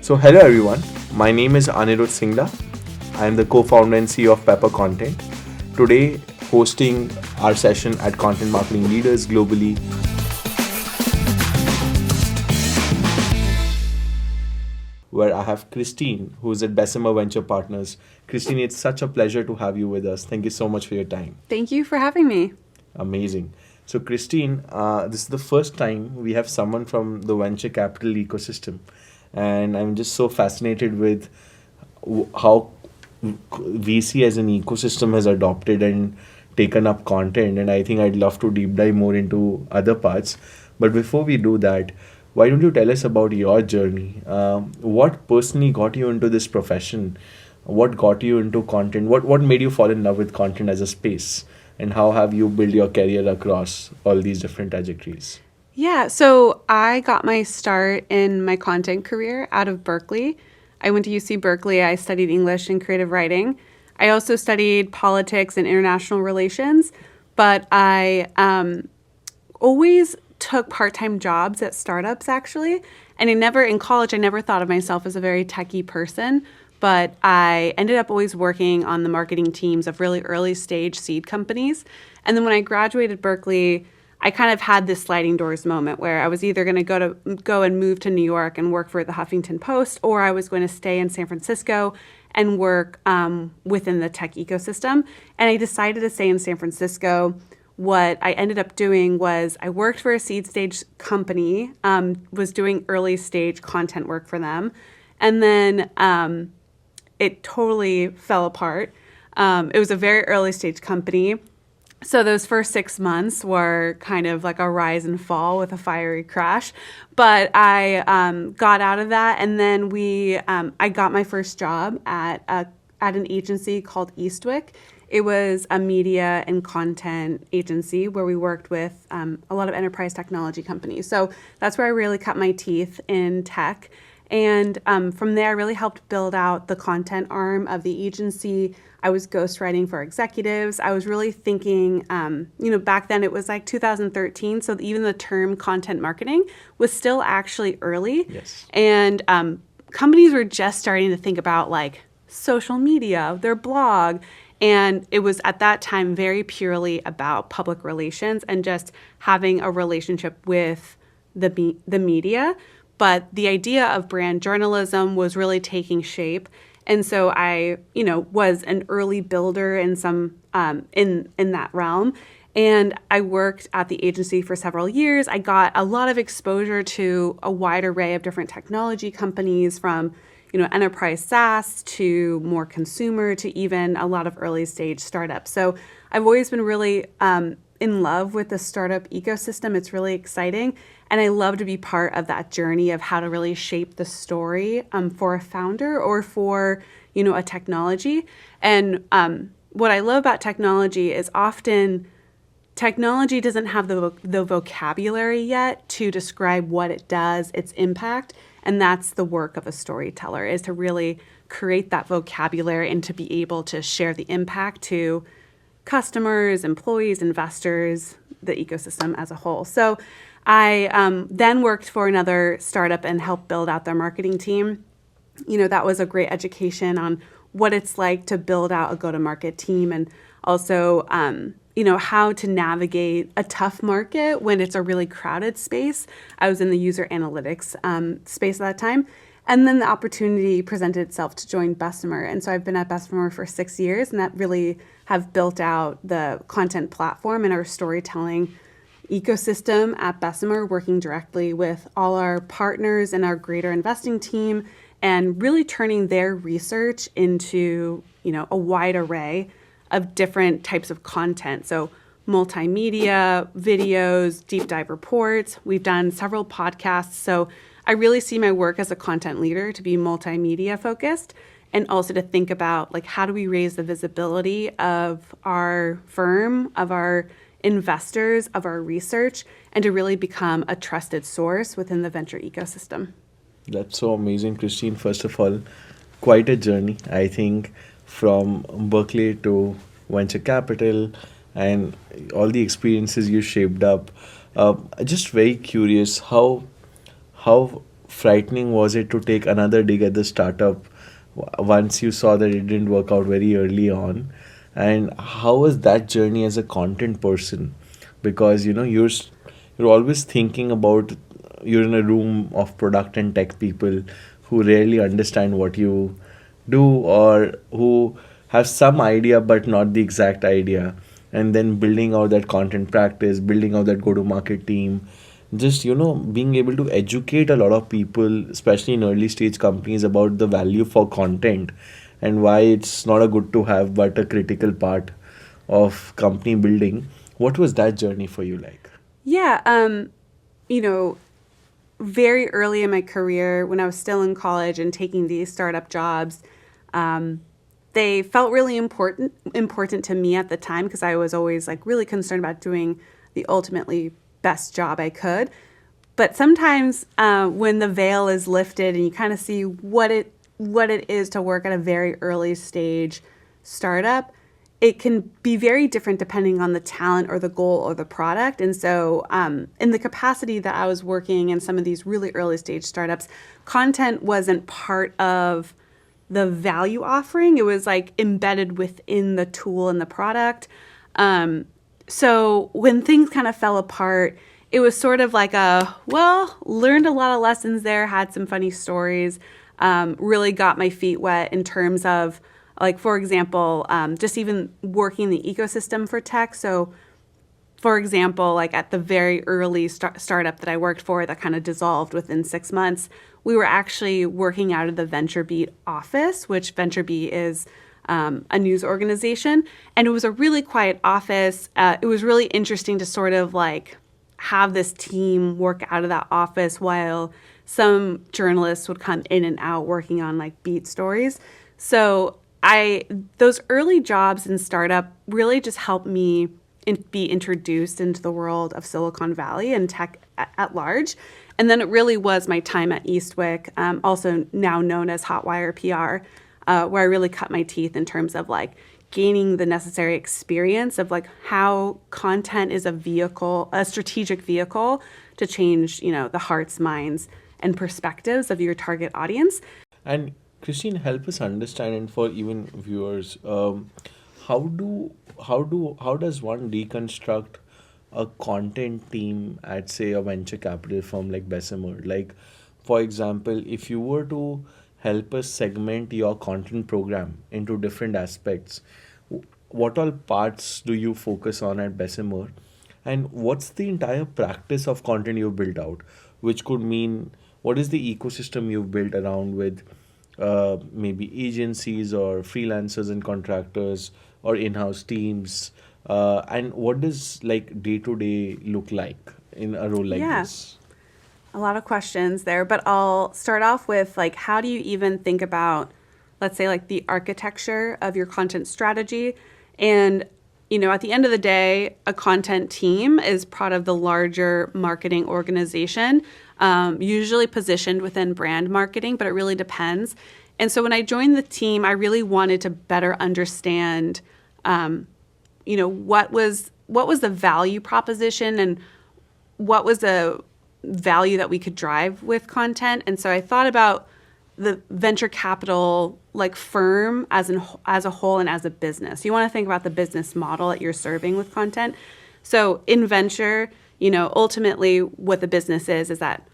So, hello everyone. My name is Anirudh Singla. I am the co-founder and CEO of Pepper Content. Today, hosting our session at Content Marketing Leaders globally. Where I have Christine, who is at Bessemer Venture Partners. Christine, it's such a pleasure to have you with us. Thank you so much for your time. Thank you for having me. Amazing. So, Christine, this is the first time we have someone from the venture capital ecosystem. And I'm just so fascinated with how VC as an ecosystem has adopted and taken up content. And I think I'd love to deep dive more into other parts. But before we do that, why don't you tell us about your journey? What personally got you into this profession? What got you into content? What made you fall in love with content as a space? And how have you built your career across all these different trajectories? Yeah, so I got my start in my content career out of Berkeley. I went to UC Berkeley. I studied English and creative writing. I also studied politics and international relations, but I always took part-time jobs at startups actually. And in college, I never thought of myself as a very techie person, but I ended up always working on the marketing teams of really early stage seed companies. And then when I graduated Berkeley, I kind of had this sliding doors moment where I was either going to go and move to New York and work for the Huffington Post, or I was going to stay in San Francisco and work within the tech ecosystem. And I decided to stay in San Francisco. What I ended up doing was I worked for a seed stage company, was doing early stage content work for them. And then it totally fell apart. It was a very early stage company. So those first 6 months were kind of like a rise and fall with a fiery crash. But I got out of that, and then I got my first job at an agency called Eastwick. It was a media and content agency where we worked with a lot of enterprise technology companies. So that's where I really cut my teeth in tech. And from there, I really helped build out the content arm of the agency. I was ghostwriting for executives. I was really thinking, back then it was like 2013. So even the term content marketing was still actually early. Yes. And companies were just starting to think about like social media, their blog. And it was at that time very purely about public relations and just having a relationship with the media. But the idea of brand journalism was really taking shape. And so I, was an early builder in some in that realm. And I worked at the agency for several years. I got a lot of exposure to a wide array of different technology companies, from enterprise SaaS to more consumer to even a lot of early stage startups. So I've always been really in love with the startup ecosystem. It's really exciting. And I love to be part of that journey of how to really shape the story for a founder or for, a technology. And what I love about technology is often technology doesn't have the vocabulary yet to describe what it does, its impact. And that's the work of a storyteller, is to really create that vocabulary and to be able to share the impact to customers, employees, investors, the ecosystem as a whole. So I then worked for another startup and helped build out their marketing team. That was a great education on what it's like to build out a go-to-market team, and also, how to navigate a tough market when it's a really crowded space. I was in the user analytics space at that time. And then the opportunity presented itself to join Bessemer. And so I've been at Bessemer for 6 years, and that really have built out the content platform and our storytelling ecosystem at Bessemer, working directly with all our partners and our greater investing team, and really turning their research into, a wide array of different types of content. So multimedia, videos, deep dive reports. We've done several podcasts. So I really see my work as a content leader to be multimedia focused, and also to think about like, how do we raise the visibility of our firm, of our investors, of our research, and to really become a trusted source within the venture ecosystem. That's so amazing, Christine. First of all, quite a journey. I think from Berkeley to venture capital and all the experiences you shaped up. Just very curious, how frightening was it to take another dig at the startup once you saw that it didn't work out very early on? And how was that journey as a content person? Because you're always thinking about, you're in a room of product and tech people who rarely understand what you do, or who have some idea but not the exact idea, and then building out that content practice, building out that go to market team, just being able to educate a lot of people, especially in early stage companies, about the value for content and why it's not a good to have but a critical part of company building. What was that journey for you like? Yeah, you know, very early in my career, when I was still in college and taking these startup jobs, um, they felt really important to me at the time because I was always like really concerned about doing the ultimately best job I could. But sometimes when the veil is lifted and you kind of see what it is to work at a very early stage startup, it can be very different depending on the talent or the goal or the product. And so, in the capacity that I was working in some of these really early stage startups, content wasn't part of the value offering. It was like embedded within the tool and the product. So when things kind of fell apart, it was sort of like learned a lot of lessons there, had some funny stories, really got my feet wet in terms of, like, for example, just even working the ecosystem for tech. So, for example, like at the very early startup that I worked for that kind of dissolved within 6 months, we were actually working out of the VentureBeat office, which VentureBeat is a news organization. And it was a really quiet office. It was really interesting to sort of like have this team work out of that office while some journalists would come in and out working on like beat stories. So those early jobs in startup really just helped me be introduced into the world of Silicon Valley and tech at large. And then it really was my time at Eastwick, also now known as Hotwire PR, where I really cut my teeth in terms of like gaining the necessary experience of like how content is a strategic vehicle to change, the hearts, minds, and perspectives of your target audience. And Christine, help us understand, and for even viewers, how does one deconstruct a content team at, say, a venture capital firm like Bessemer? Like, for example, if you were to help us segment your content program into different aspects, what all parts do you focus on at Bessemer? And what's the entire practice of content you've built out? Which could mean, what is the ecosystem you've built around with maybe agencies or freelancers and contractors or in-house teams? And what does like day to day look like in a role like Yeah, this? a lot of questions there, but I'll start off with like, how do you even think about, let's say, like the architecture of your content strategy? And, at the end of the day, a content team is part of the larger marketing organization, usually positioned within brand marketing, but it really depends. And so when I joined the team, I really wanted to better understand, what was the value proposition and what was the value that we could drive with content. And so I thought about the venture capital like firm as a whole and as a business. You want to think about the business model that you're serving with content. So in venture, ultimately what the business is that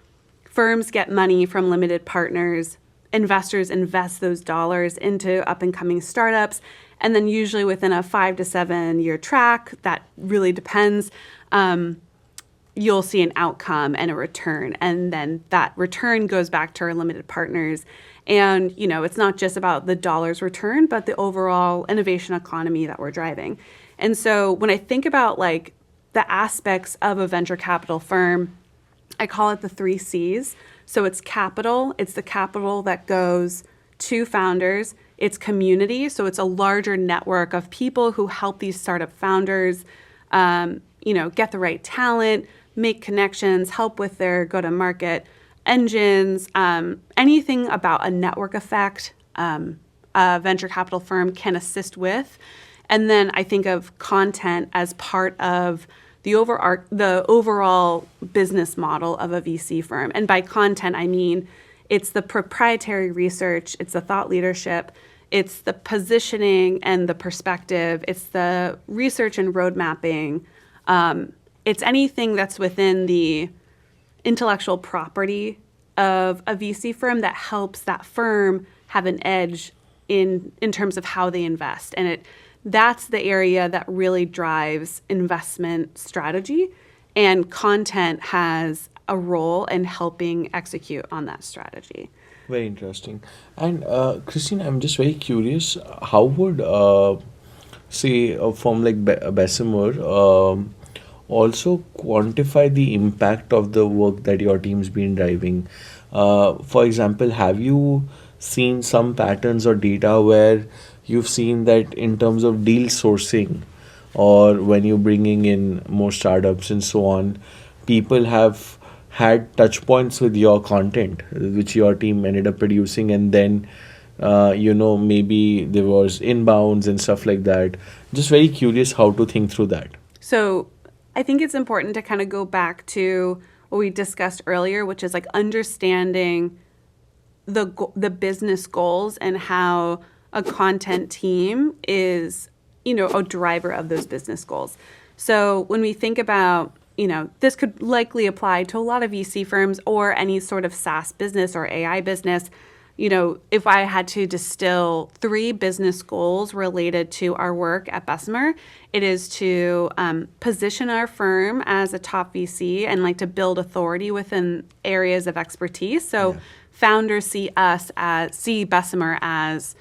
firms get money from limited partners, investors invest those dollars into up and coming startups, and then usually within a 5 to 7 year track, that really depends, you'll see an outcome and a return. And then that return goes back to our limited partners. And, it's not just about the dollars return, but the overall innovation economy that we're driving. And so when I think about like the aspects of a venture capital firm, I call it the 3 C's. So it's capital, it's the capital that goes to founders, it's community, so it's a larger network of people who help these startup founders, get the right talent, make connections, help with their go-to-market engines, anything about a network effect a venture capital firm can assist with. And then I think of content as part of the overall business model of a VC firm. And by content, I mean it's the proprietary research, it's the thought leadership, it's the positioning and the perspective, it's the research and road mapping. It's anything that's within the intellectual property of a VC firm that helps that firm have an edge in terms of how they invest. And that's the area that really drives investment strategy. And content has a role in helping execute on that strategy. Very interesting. And Christine, I'm just very curious. How would, say, a firm like Bessemer also quantify the impact of the work that your team's been driving? For example, have you seen some patterns or data where you've seen that in terms of deal sourcing, or when you're bringing in more startups and so on, people have had touch points with your content, which your team ended up producing, and then maybe there was inbounds and stuff like that. Just very curious how to think through that. So I think it's important to kind of go back to what we discussed earlier, which is like understanding the business goals and how a content team is, a driver of those business goals. So when we think about, this could likely apply to a lot of VC firms or any sort of SaaS business or AI business. If I had to distill 3 business goals related to our work at Bessemer, it is to position our firm as a top VC and like to build authority within areas of expertise. So founders see Bessemer as,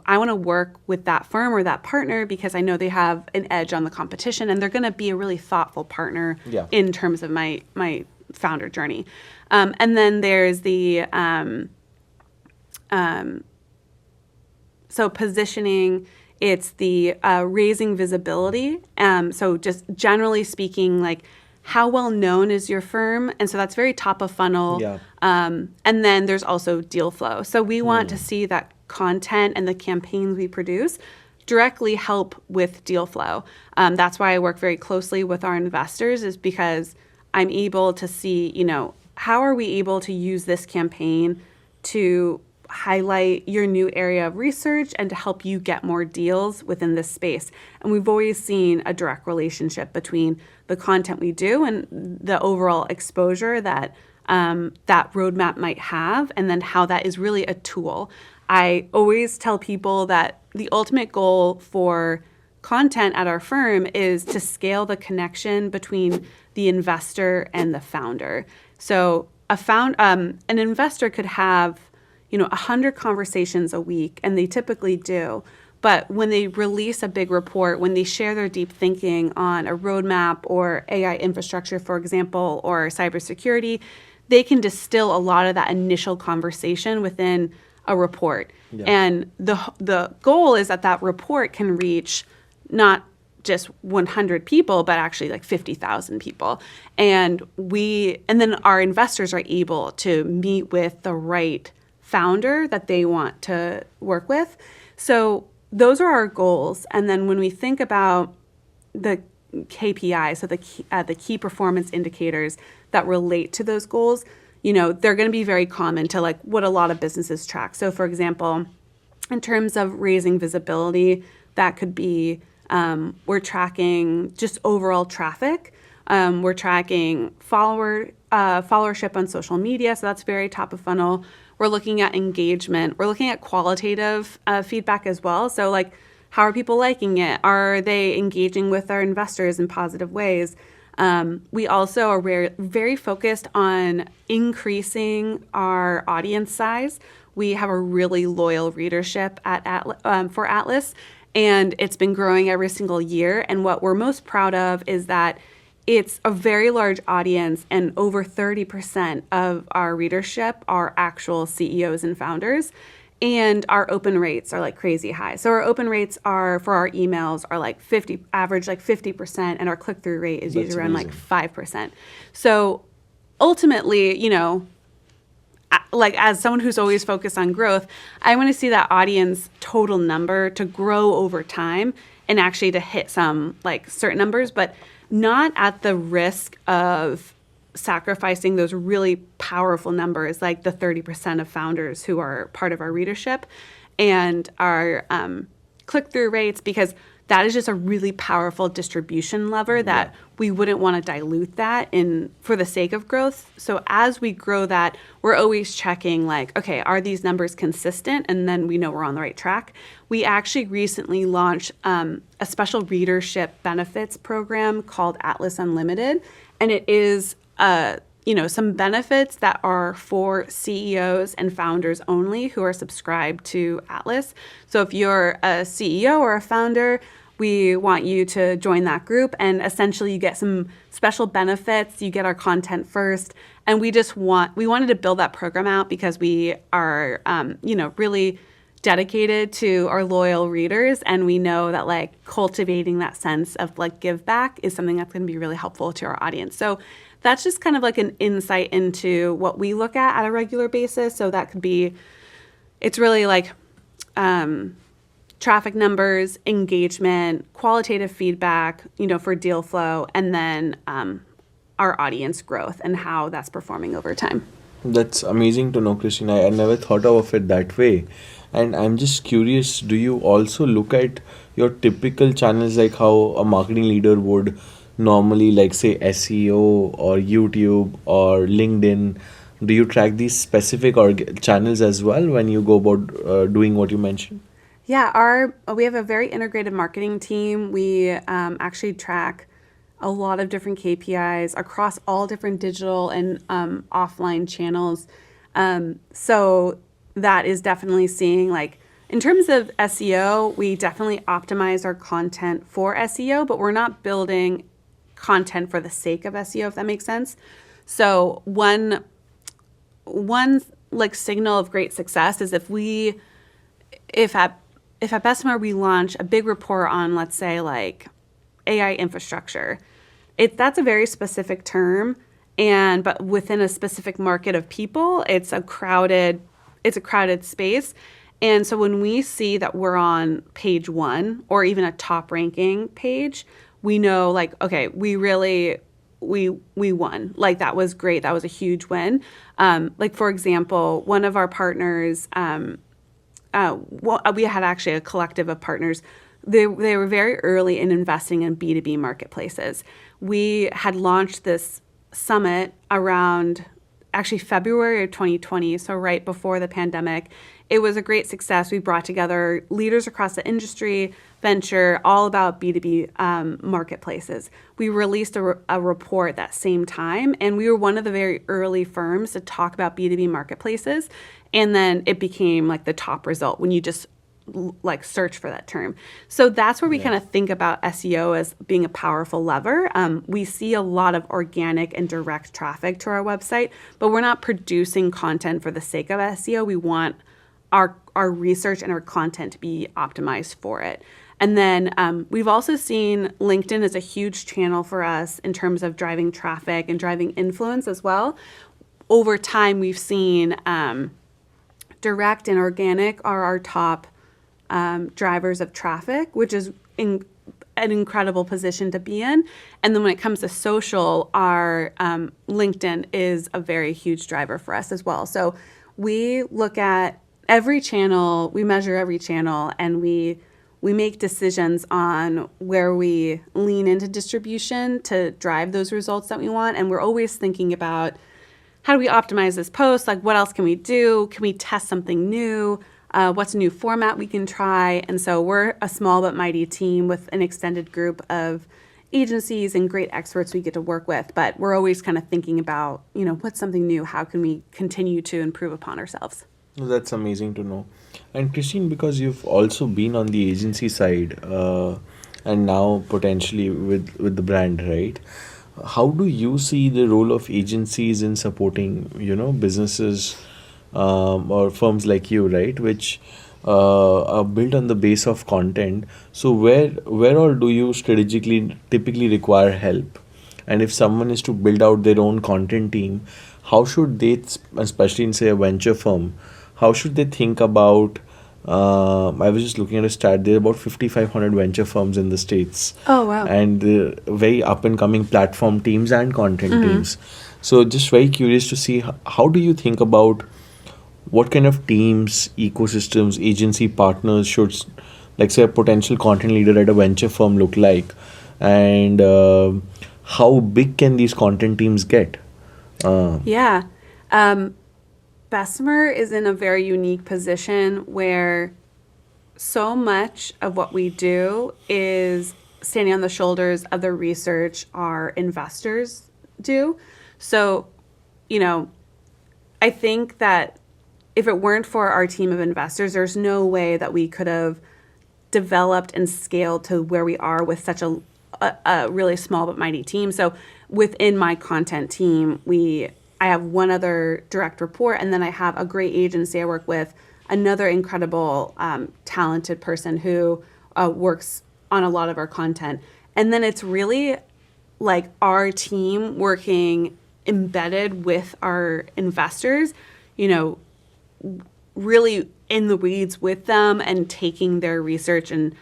I want to work with that firm or that partner because I know they have an edge on the competition and they're going to be a really thoughtful partner in terms of my founder journey. And then there's the so positioning, it's the raising visibility. So just generally speaking, like how well known is your firm? And so that's very top of funnel. Yeah. And then there's also deal flow. So we want to see that content and the campaigns we produce directly help with deal flow. That's why I work very closely with our investors, is because I'm able to see, how are we able to use this campaign to highlight your new area of research and to help you get more deals within this space. And we've always seen a direct relationship between the content we do and the overall exposure that that roadmap might have, and then how that is really a tool. I always tell people that the ultimate goal for content at our firm is to scale the connection between the investor and the founder. So an investor could have 100 conversations a week, and they typically do. But when they release a big report, when they share their deep thinking on a roadmap or AI infrastructure, for example, or cybersecurity, they can distill a lot of that initial conversation within a report. Yeah. And the goal is that report can reach not just 100 people, but actually like 50,000 people. And then our investors are able to meet with the right founder that they want to work with. So those are our goals. And then when we think about the KPIs, so the key performance indicators that relate to those goals, they're going to be very common to like what a lot of businesses track. So for example, in terms of raising visibility, that could be we're tracking just overall traffic. We're tracking followership on social media. So that's very top of funnel. We're looking at engagement. We're looking at qualitative feedback as well. So like, how are people liking it? Are they engaging with our investors in positive ways? We also are very focused on increasing our audience size. We have a really loyal readership for Atlas, and it's been growing every single year. And what we're most proud of is that it's a very large audience, and over 30% of our readership are actual CEOs and founders. And our open rates are like crazy high. So our open rates are for our emails are like 50%, and our click-through rate is usually around like 5%. So ultimately, like as someone who's always focused on growth, I want to see that audience total number to grow over time and actually to hit some like certain numbers. But not at the risk of sacrificing those really powerful numbers, like the 30% of founders who are part of our readership and our click-through rates, because that is just a really powerful distribution lever that we wouldn't want to dilute that in for the sake of growth. So as we grow that, we're always checking like, okay, are these numbers consistent? And then we know we're on the right track. We actually recently launched a special readership benefits program called Atlas Unlimited. And it is some benefits that are for CEOs and founders only who are subscribed to Atlas. So if you're a CEO or a founder, we want you to join that group, and essentially you get some special benefits. You get our content first, and we wanted to build that program out because we are really dedicated to our loyal readers, and we know that like cultivating that sense of like give back is something that's going to be really helpful to our audience. So that's just kind of like an insight into what we look at a regular basis. So that could be, it's really like traffic numbers, engagement, qualitative feedback, for deal flow, and then our audience growth and how that's performing over time. That's amazing to know, Christine. I never thought of it that way. And I'm just curious, do you also look at your typical channels, like how a marketing leader would normally, like say SEO or YouTube or LinkedIn? Do you track these specific channels as well when you go about doing what you mentioned? Yeah, we have a very integrated marketing team. We actually track a lot of different KPIs across all different digital and offline channels. So that is definitely seeing like, in terms of SEO, we definitely optimize our content for SEO, but we're not building content for the sake of SEO, if that makes sense. So one like signal of great success is if at Bessemer we launch a big report on, let's say, like AI infrastructure. That's a very specific term, but within a specific market of people, it's a crowded space. And so when we see that we're on page 1 or even a top ranking page, we know like, okay, we won. Like that was great. That was a huge win. Like for example, one of our partners, we had actually a collective of partners. They were very early in investing in B2B marketplaces. We had launched this summit around actually February of 2020, so right before the pandemic. It was a great success. We brought together leaders across the industry, venture, all about B2B marketplaces. We released a report that same time, and we were one of the very early firms to talk about B2B marketplaces. And then it became like the top result when you just like search for that term. So that's where we kind of think about SEO as being a powerful lever. We see a lot of organic and direct traffic to our website, but we're not producing content for the sake of SEO. We want our research and our content to be optimized for it. And then we've also seen LinkedIn as a huge channel for us in terms of driving traffic and driving influence as well. Over time, we've seen direct and organic are our top drivers of traffic, which is an incredible position to be in. And then when it comes to social, our LinkedIn is a very huge driver for us as well. So we look at every channel, we measure every channel, and we make decisions on where we lean into distribution to drive those results that we want. And we're always thinking about, how do we optimize this post? Like, what else can we do? Can we test something new? What's a new format we can try? And so we're a small but mighty team with an extended group of agencies and great experts we get to work with. But we're always kind of thinking about, what's something new? How can we continue to improve upon ourselves? That's amazing to know. And Christine, because you've also been on the agency side and now potentially with the brand, right? How do you see the role of agencies in supporting, businesses or firms like you, right, which are built on the base of content? So where all do you strategically typically require help? And if someone is to build out their own content team, how should they, especially in say a venture firm, how should they think about I was just looking at a stat. There are about 5,500 venture firms in the States. Oh, wow. And very up and coming platform teams and content teams. So, just very curious to see how do you think about what kind of teams, ecosystems, agency partners should, like, say, a potential content leader at a venture firm look like? And how big can these content teams get? Yeah. Um, Bessemer is in a very unique position where so much of what we do is standing on the shoulders of the research our investors do. So, you know, I think that if it weren't for our team of investors, there's no way that we could have developed and scaled to where we are with such a really small but mighty team. So within my content team, I have one other direct report, and then I have a great agency I work with, another incredible talented person who works on a lot of our content. And then it's really like our team working embedded with our investors, you know, really in the weeds with them and taking their research and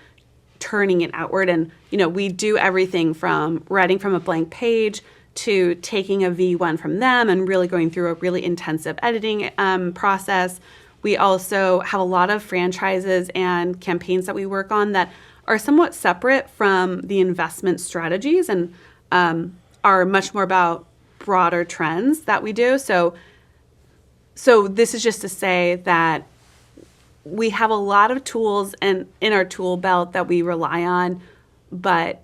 turning it outward. And, you know, we do everything from writing from a blank page to taking a V1 from them and really going through a really intensive editing process. We also have a lot of franchises and campaigns that we work on that are somewhat separate from the investment strategies and are much more about broader trends that we do. So this is just to say that we have a lot of tools in our tool belt that we rely on, but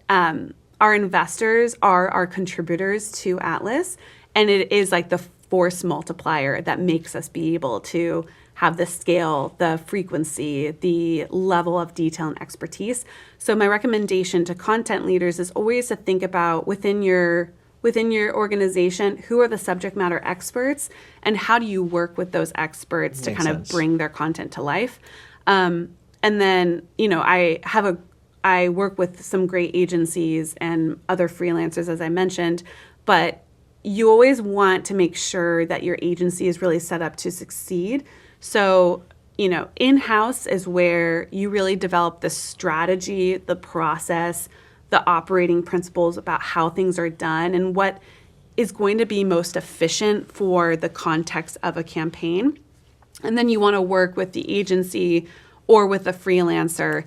our investors are our contributors to Atlas, and it is like the force multiplier that makes us be able to have the scale, the frequency, the level of detail and expertise. So my recommendation to content leaders is always to think about within your organization, who are the subject matter experts and how do you work with those experts to Makes kind sense. of bring their content to life. And then, you know, I work with some great agencies and other freelancers, as I mentioned, but you always want to make sure that your agency is really set up to succeed. So, you know, in-house is where you really develop the strategy, the process, the operating principles about how things are done and what is going to be most efficient for the context of a campaign. And then you want to work with the agency or with a freelancer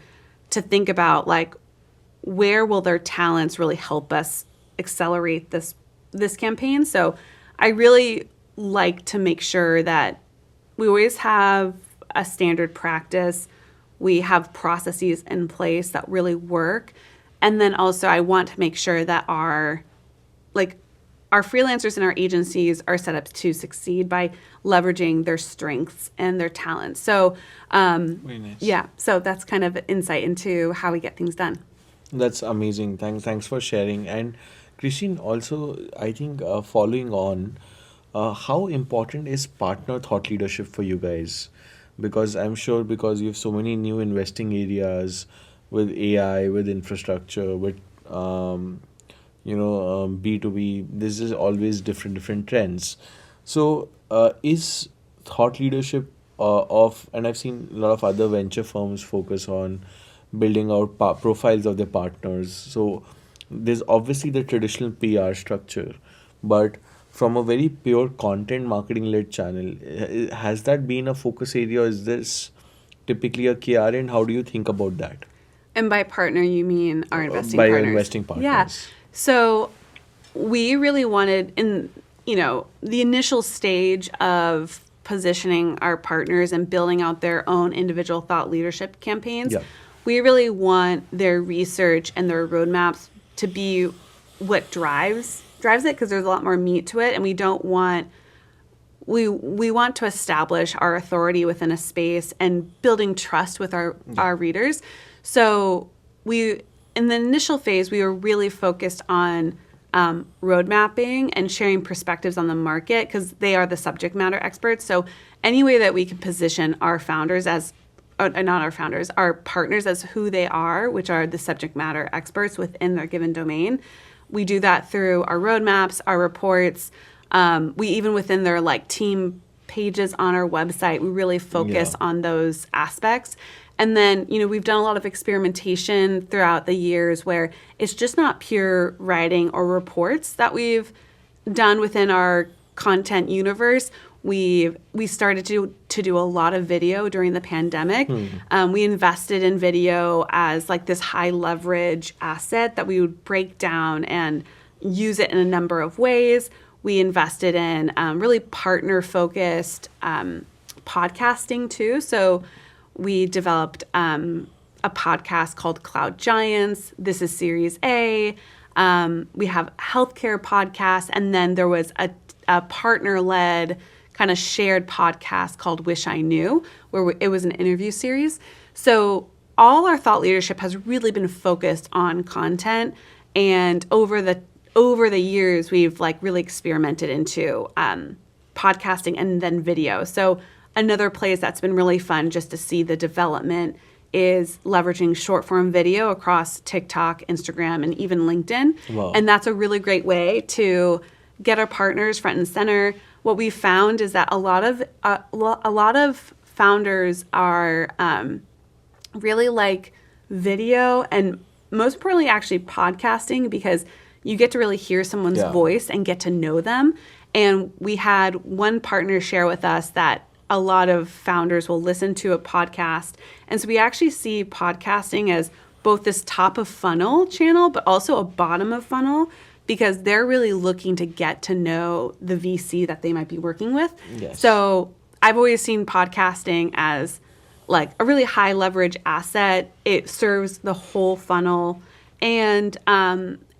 to think about, like, where will their talents really help us accelerate this campaign. So I really like to make sure that we always have a standard practice. We have processes in place that really work. And then also I want to make sure that our freelancers and our agencies are set up to succeed by leveraging their strengths and their talents. So Very nice. yeah, so that's kind of insight into how we get things done. That's amazing. Thanks for sharing. And Christine, also, I think following on, how important is partner thought leadership for you guys? Because I'm sure because you have so many new investing areas with AI, with infrastructure, with B2B. This is always different trends. So is thought leadership and I've seen a lot of other venture firms focus on building out profiles of their partners. So there's obviously the traditional PR structure, but from a very pure content marketing led channel, has that been a focus area? Is this typically a KR, and how do you think about that? And by partner, you mean our investing By your partners. investing Yeah. partners. So we really wanted the initial stage of positioning our partners and building out their own individual thought leadership campaigns. Yeah. We really want their research and their roadmaps to be what drives it, because there's a lot more meat to it, and we want to establish our authority within a space and building trust with our readers. So in the initial phase, we were really focused on road mapping and sharing perspectives on the market because they are the subject matter experts. So any way that we can position our founders our partners as who they are, which are the subject matter experts within their given domain. We do that through our roadmaps, our reports. We even within their team pages on our website. We really focus on those aspects. And then, we've done a lot of experimentation throughout the years where it's just not pure writing or reports that we've done within our content universe. We started to do a lot of video during the pandemic. We invested in video as like this high leverage asset that we would break down and use it in a number of ways. We invested in really partner focused podcasting too. So we developed a podcast called Cloud Giants. This is Series A. We have healthcare podcasts, and then there was a partner-led kind of shared podcast called Wish I Knew, where it was an interview series. So all our thought leadership has really been focused on content, and over the years, we've like really experimented into podcasting and then video. So another place that's been really fun just to see the development is leveraging short form video across TikTok, Instagram, and even LinkedIn. Wow. And that's a really great way to get our partners front and center. What we found is that a lot of founders are really like video, and most importantly, actually podcasting, because you get to really hear someone's voice and get to know them. And we had one partner share with us that a lot of founders will listen to a podcast. And so we actually see podcasting as both this top of funnel channel, but also a bottom of funnel, because they're really looking to get to know the VC that they might be working with. Yes. So I've always seen podcasting as like a really high leverage asset. It serves the whole funnel. And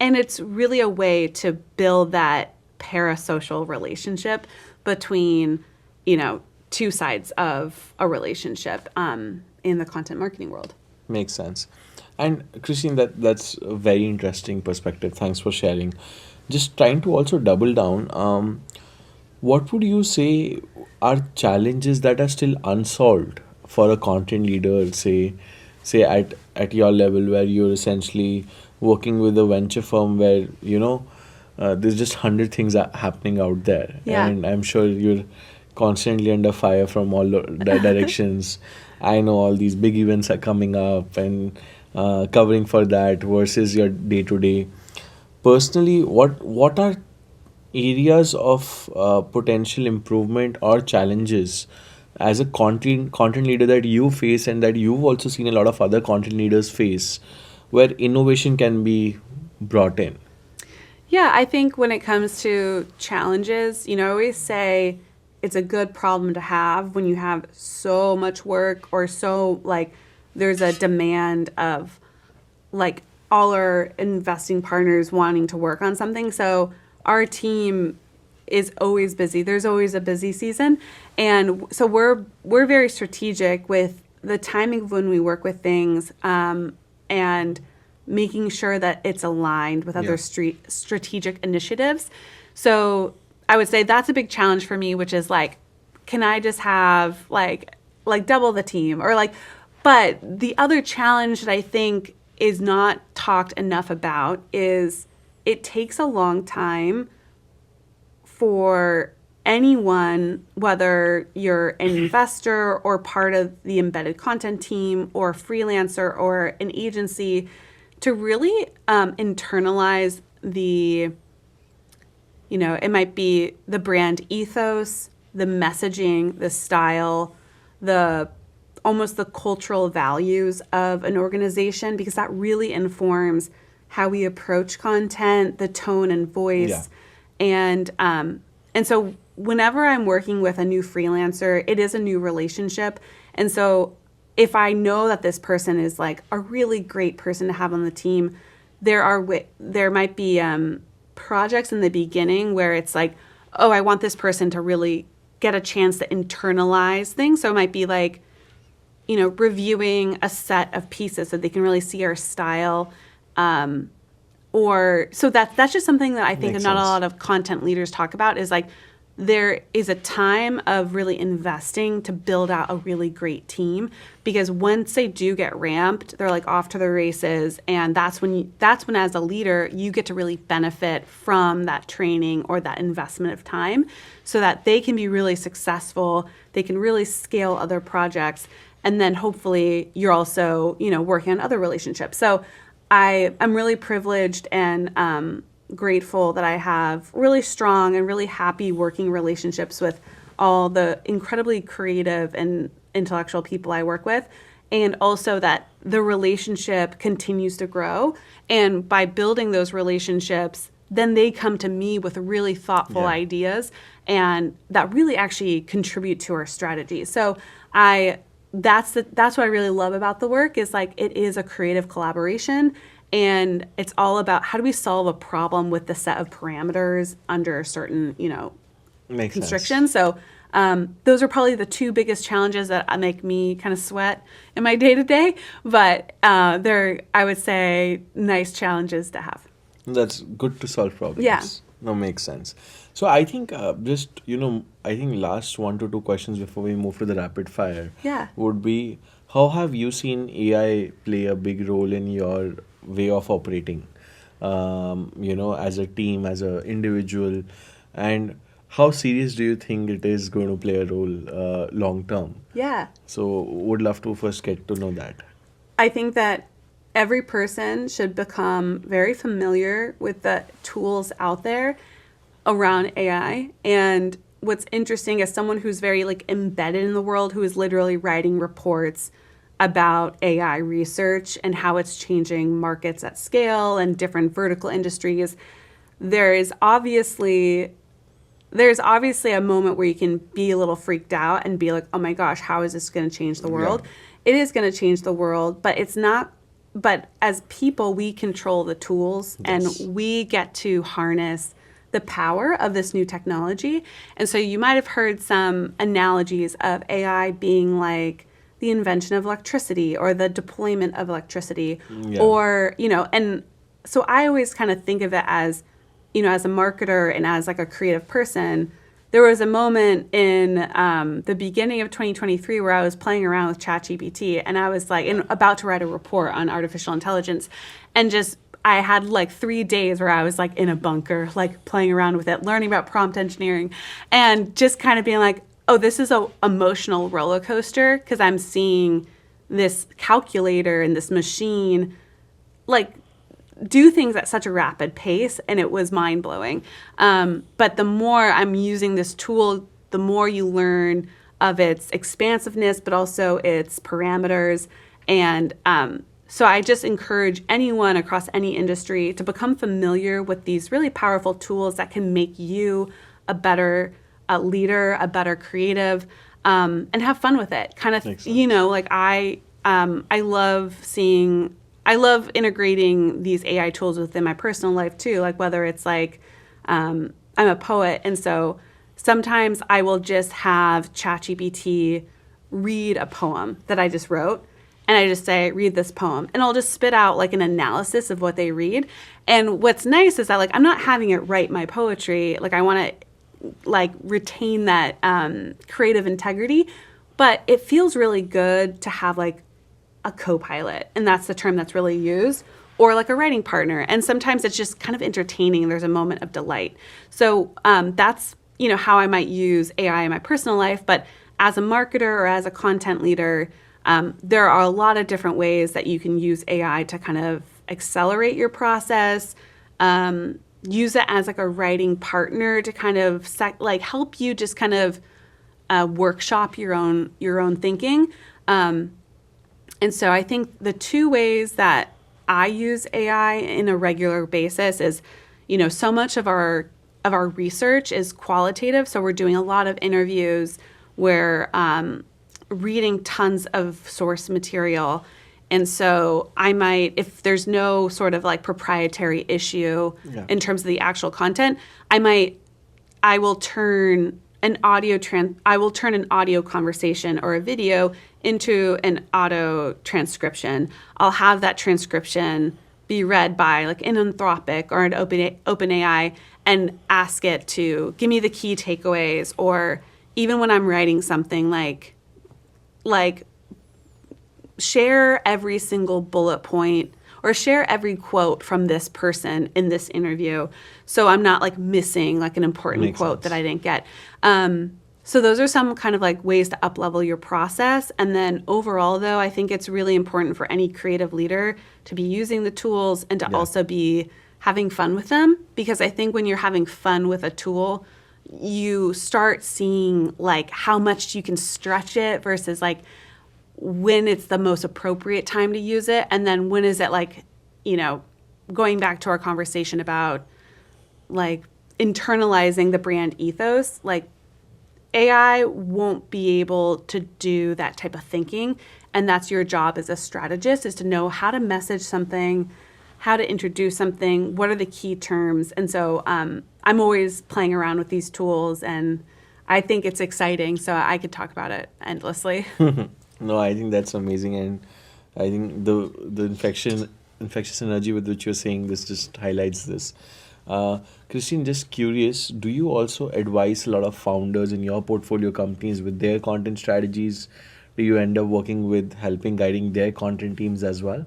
it's really a way to build that parasocial relationship between, two sides of a relationship in the content marketing world. Makes sense. And Christine, that's a very interesting perspective. Thanks for sharing. Just trying to also double down, what would you say are challenges that are still unsolved for a content leader, say at your level, where you're essentially working with a venture firm where, there's just 100 things happening out there. Yeah. And I'm sure you're constantly under fire from all directions. I know all these big events are coming up and covering for that versus your day-to-day. Personally, what are areas of potential improvement or challenges as a content leader that you face and that you've also seen a lot of other content leaders face, where innovation can be brought in? Yeah, I think when it comes to challenges, I always say it's a good problem to have when you have so much work or so like there's a demand of like all our investing partners wanting to work on something. So our team is always busy. There's always a busy season. And so we're very strategic with the timing of when we work with things and making sure that it's aligned with other strategic initiatives. So I would say that's a big challenge for me, which is like, can I just have like double the team or like, but the other challenge that I think is not talked enough about is it takes a long time for anyone, whether you're an investor or part of the embedded content team or a freelancer or an agency, to really internalize the, it might be the brand ethos, the messaging, the style, almost the cultural values of an organization, because that really informs how we approach content, the tone and voice. Yeah. And so whenever I'm working with a new freelancer, it is a new relationship. And so if I know that this person is like a really great person to have on the team, there might be projects in the beginning where it's like, oh, I want this person to really get a chance to internalize things. So it might be like, reviewing a set of pieces so they can really see our style. So that's just something that I think not a lot of content leaders talk about, is like there is a time of really investing to build out a really great team, because once they do get ramped, they're like off to the races, and that's when as a leader you get to really benefit from that training or that investment of time, so that they can be really successful, they can really scale other projects, and then hopefully you're also, working on other relationships. So I'm really privileged and grateful that I have really strong and really happy working relationships with all the incredibly creative and intellectual people I work with, and also that the relationship continues to grow. And by building those relationships, then they come to me with really thoughtful ideas, and that really actually contribute to our strategy. So that's what I really love about the work, is like it is a creative collaboration. And it's all about how do we solve a problem with the set of parameters under a certain, Makes constriction. sense. So those are probably the two biggest challenges that make me kind of sweat in my day to day. But they're, I would say, nice challenges to have. That's good to solve problems. Yeah. No, makes sense. So I think I think last 1 to 2 questions before we move to the rapid fire Yeah. would be, how have you seen AI play a big role in your way of operating, as a team, as an individual, and how serious do you think it is going to play a role long term? Yeah. So would love to first get to know that. I think that every person should become very familiar with the tools out there around AI. And what's interesting, as someone who's very embedded in the world, who is literally writing reports about AI research and how it's changing markets at scale and different vertical industries, there's obviously a moment where you can be a little freaked out and be like, oh my gosh, how is this going to change the world? It is going to change the world, but it's not. But as people, we control the tools, Yes. and we get to harness the power of this new technology. And so you might have heard some analogies of AI being like the invention of electricity or the deployment of electricity, or, and so I always kind of think of it as, as a marketer and as a creative person. There was a moment in the beginning of 2023 where I was playing around with ChatGPT, and I was about to write a report on artificial intelligence, and I had 3 days where I was in a bunker, playing around with it, learning about prompt engineering, and just kind of being like, oh, this is a emotional roller coaster, because I'm seeing this calculator and this machine do things at such a rapid pace, and it was mind-blowing. But the more I'm using this tool, the more you learn of its expansiveness, but also its parameters. And so I just encourage anyone across any industry to become familiar with these really powerful tools that can make you a better leader, a better creative, and have fun with it. Kind of, Makes sense. I love integrating these AI tools within my personal life too. Whether it's I'm a poet, and so sometimes I will just have ChatGPT read a poem that I just wrote, and I just say, read this poem, and I'll just spit out an analysis of what they read. And what's nice is that I'm not having it write my poetry. I want to retain that creative integrity, but it feels really good to have a co-pilot, and that's the term that's really used, or a writing partner. And sometimes it's just kind of entertaining. There's a moment of delight. So that's how I might use AI in my personal life. But as a marketer or as a content leader, there are a lot of different ways that you can use AI to kind of accelerate your process. Use it as a writing partner to kind of help you just kind of workshop your own thinking. And so I think the two ways that I use AI in a regular basis is, so much of our research is qualitative. So we're doing a lot of interviews, we're reading tons of source material. And so I might, if there's no sort of proprietary issue in terms of the actual content, I will turn an audio conversation or a video into an auto transcription. I'll have that transcription be read by an Anthropic or an OpenAI, and ask it to give me the key takeaways, or even when I'm writing something like share every single bullet point or share every quote from this person in this interview, so I'm not like missing like an important Makes quote sense. that I didn't get. So those are some kind of like ways to up-level your process. And then overall, though, I think it's really important for any creative leader to be using the tools and to also be having fun with them. Because I think when you're having fun with a tool, you start seeing like how much you can stretch it versus like when it's the most appropriate time to use it. And then when is it like, going back to our conversation about like internalizing the brand ethos, like AI won't be able to do that type of thinking. And that's your job as a strategist, is to know how to message something, how to introduce something, what are the key terms. And so I'm always playing around with these tools, and I think it's exciting. So I could talk about it endlessly. No, I think that's amazing, and I think the infectious energy with which you're saying this just highlights this. Christine, just curious, do you also advise a lot of founders in your portfolio companies with their content strategies? Do you end up working with helping guiding their content teams as well?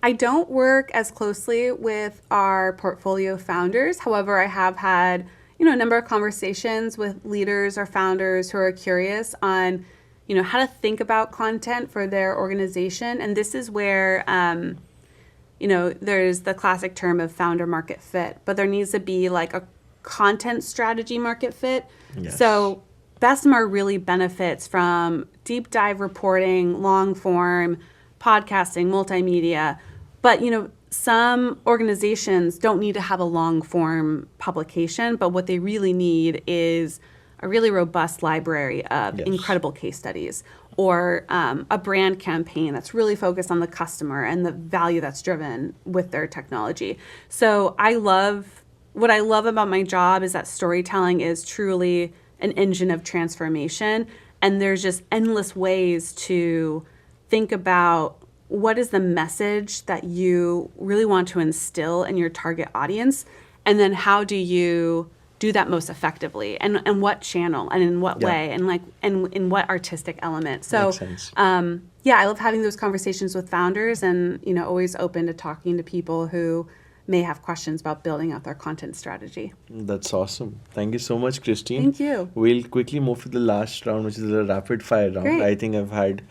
I don't work as closely with our portfolio founders. However, I have had, a number of conversations with leaders or founders who are curious on, how to think about content for their organization. And this is where, there's the classic term of founder market fit, but there needs to be like a content strategy market fit. Yes. So Bessemer really benefits from deep dive reporting, long form, podcasting, multimedia. But, some organizations don't need to have a long form publication, but what they really need is a really robust library of incredible case studies, or a brand campaign that's really focused on the customer and the value that's driven with their technology. So what I love about my job is that storytelling is truly an engine of transformation. And there's just endless ways to think about what is the message that you really want to instill in your target audience, and then how do you do that most effectively, and what channel and in what way, and in what artistic element. So Makes sense. I love having those conversations with founders, and always open to talking to people who may have questions about building out their content strategy. That's awesome. Thank you so much, Christine. Thank you. We'll quickly move to the last round, which is the rapid fire round. Great. I think I've had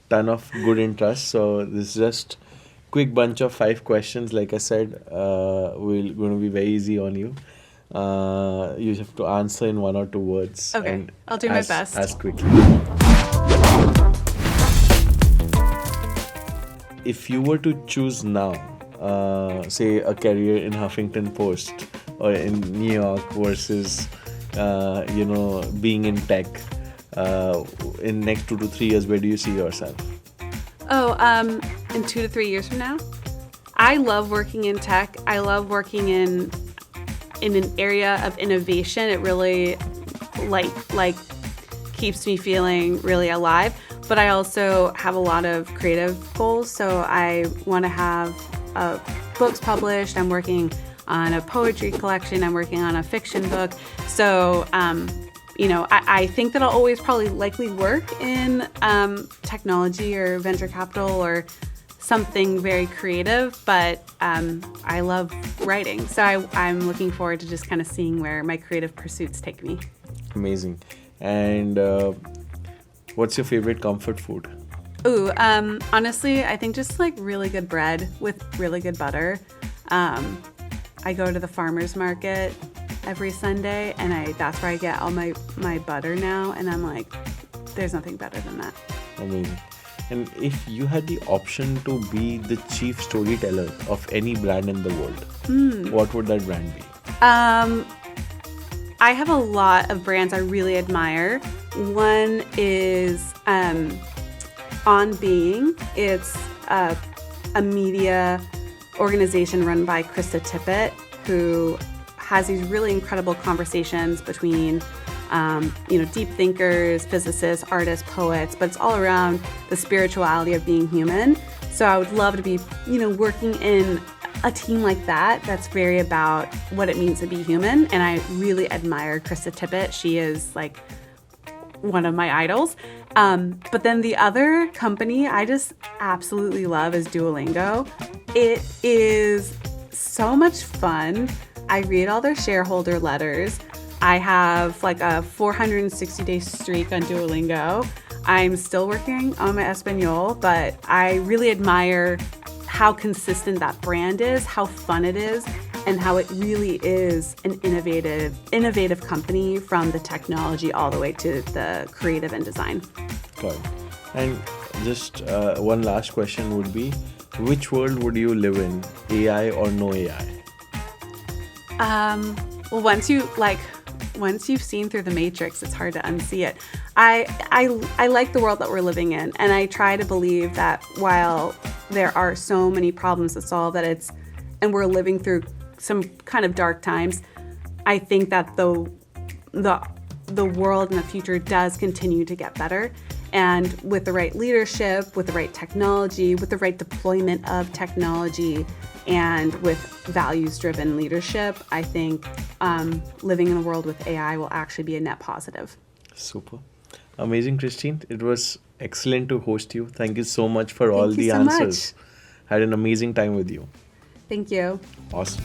ton of good interest. So this is just quick bunch of 5 questions. Like I said, we're going to be very easy on you. You have to answer in 1 or 2 words. Okay, and I'll do my best. As quickly. If you were to choose now, say a career in Huffington Post or in New York versus, being in tech, in next 2 to 3 years, where do you see yourself? In 2 to 3 years from now, I love working in tech. I love working in an area of innovation. It really like keeps me feeling really alive. But I also have a lot of creative goals. So I want to have books published. I'm working on a poetry collection. I'm working on a fiction book. So I think that I'll always probably likely work in technology or venture capital or something very creative, but I love writing. So I'm looking forward to just kind of seeing where my creative pursuits take me. Amazing. And what's your favorite comfort food? Honestly, I think just like really good bread with really good butter. I go to the farmer's market every Sunday, and that's where I get all my butter now, and I'm like, there's nothing better than that. Amazing. And if you had the option to be the chief storyteller of any brand in the world, what would that brand be? I have a lot of brands I really admire. One is On Being. It's a media organization run by Krista Tippett, who has these really incredible conversations between deep thinkers, physicists, artists, poets, but it's all around the spirituality of being human. So I would love to be, working in a team like that, that's very about what it means to be human. And I really admire Krista Tippett. She is like one of my idols. But then the other company I just absolutely love is Duolingo. It is so much fun. I read all their shareholder letters. I have like a 460-day streak on Duolingo. I'm still working on my Espanol, but I really admire how consistent that brand is, how fun it is, and how it really is an innovative company from the technology all the way to the creative and design. Got it. And just one last question would be, which world would you live in, AI or no AI? Well, once you've seen through the matrix, it's hard to unsee it. I like the world that we're living in, and I try to believe that while there are so many problems to solve, and we're living through some kind of dark times, I think that the world in the future does continue to get better. And with the right leadership, with the right technology, with the right deployment of technology, and with values-driven leadership, I think living in a world with AI will actually be a net positive. Super. Amazing, Christine. It was excellent to host you. Thank you so much for all Thank you the so answers. much. Had an amazing time with you. Thank you. Awesome.